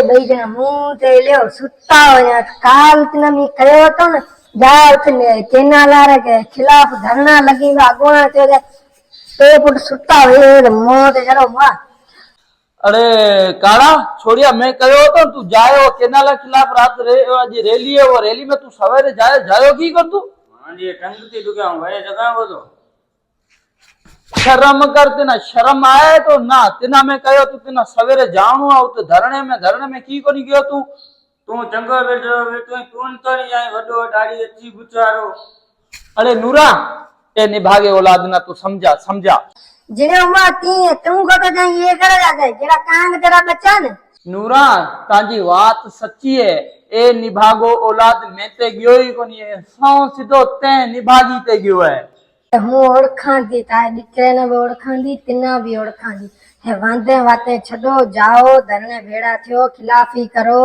बई जना मुंह ते लियो सुता हो या काल तना मी कयो तो न जा उठने केनालार के खिलाफ धरना लगी अगुआ ते पे पुट सुता हुए मुंह ते जरो मा। अरे काड़ा छोड़िया मैं कहो तो तू जायो केनाला खिलाफ रात आज रैली है वो रैली में तू सवेरे जायो की कर तू। हां जी टंगती तो क्या भाई जगह वो तो शर्म कर तेना शर्म आए तो ना तेना मैं कहो तू तेना सवेरे जाणू आ तो धरने में की कोनी गयो तू। तू चंगो बैठो बैठो तू तो नहीं जाए वडो दाढ़ी अच्छी गुचारो। अरे नूरा ए निभागे औलाद ना तू समझा जिने उमा ती तू को तो जाई ये करे जाते जेड़ा कांग तेरा बच्चा ने। नूरा ताजी बात सच्ची है ए निभागो औलाद में ते गयो ही कोनी है सौ सीधो ते निभागी ते गयो है। हूं ओळखां थी तारे दिकरे ने भी ओळखां थी तिना भी ओळखां थी हे वांदे वाते छडो जाओ धरने भेड़ा थियो खिलाफी करो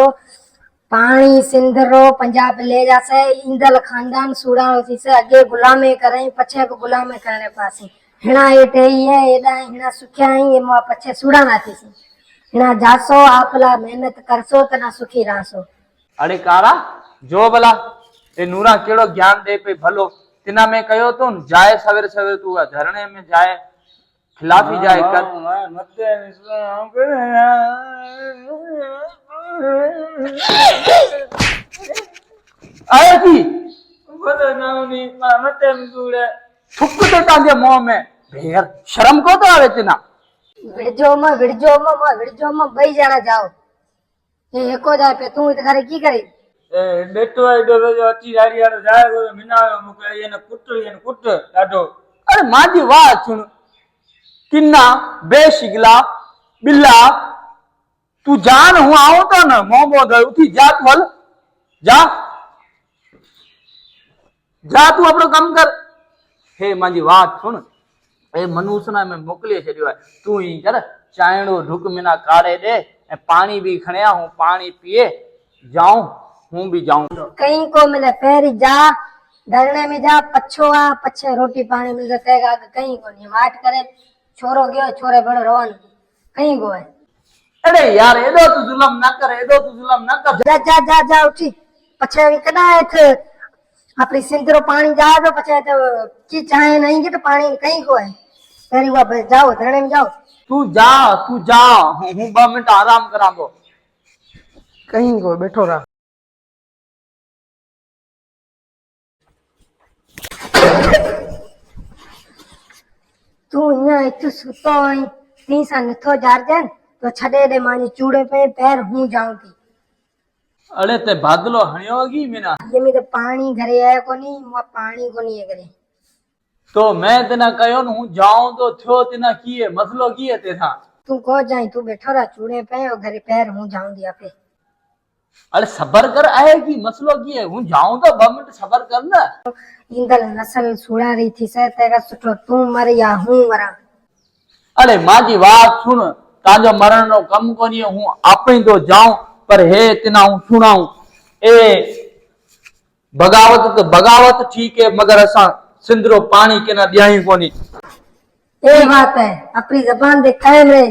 पानी सिंध रो पंजाब ले जासे इंदल खानदान सुड़ाओ थी से अगे गुलामे करे पछे को गुलामे करने पासी हिना एटे ही है एदा हिना सुख्या ही मो पछे सुड़ा ना थी हिना जासो आपला मेहनत करसो तना सुखी रासो। अरे कारा जो भला ए नूरा केड़ो ज्ञान दे पे भलो तिना में कहो तो जाए सवेरे सवेरे तू धरने में जाए खिलाफी जाए कर मते आए की बता ना नहीं मते मिसुड़े थुक दे ताजे मुंह में भेर शर्म को तो आवे तिना विड़जो म बई जाना जाओ ये एको जाए पे तू इते करे की करे ए बेटो है दो जो अच्छी गाड़ी वाला जाए तो मिना मुके ये न कुट डाडो। अरे माजी बात सुन किन्ना बेशिगला बिल्ला तू जान हूं आओ तो न मोमो दे उठी जात वल जा तू अपनो काम कर। हे माजी बात सुन ए मनुष्य में मोकले छड़ियो है तू ही कर चायणो ढुक मिना काढ़े दे ए पानी भी खणया हूं पानी पिए जाऊं हूं भी जाऊं कहीं को मिले पहरी जा धरने में जा पछो आ पछे रोटी पानी मिल जाएगा कहीं को नहीं वाट करे छोरो गयो छोरे बड़ो रवान कहीं को है। अरे यार एदो तू जुल्म ना कर जा जा जा जा उठी पछे कदा थे अपनी सिंधरो पानी जा तो पछे तो की चाहे नहीं के तो पानी कहीं को है पहरी वो जाओ धरने में जाओ तू जा हूं 2 मिनट आराम करांगो कहीं को बैठो रहा। तू यहाँ इतु सुतो आई ती सा नथो जार जन तो छड़े दे मानी चूड़े पे पैर हूं जाऊंगी। अरे ते बादलो हणयोगी मीना ये में तो पानी घरे आया को नहीं वो पानी को नहीं है करे तो मैं तेना कयो न हूं जाऊं तो थयो तेना की है मसलो की है तेरा तू को जाई तू बैठो रहा चूड़े पे और घरे पैर हूं जाऊं दिया पे। अरे सबर कर आएगी मसलो की है हूं जाऊं तो 2 मिनट सबर कर ना इंदल नस्ल सुड़ा रही थी सह तेरा सुठो तू मर या हूं मरा। अरे माजी बात सुन ताजो मरण नो कम कोनी हूं आपे तो जाऊं पर हे तेना हूं सुनाऊं ए बगावत ठीक है मगर असा सिंधरो पानी के ना दियाई कोनी ये बात है अपनी जबान दे कायम रहे।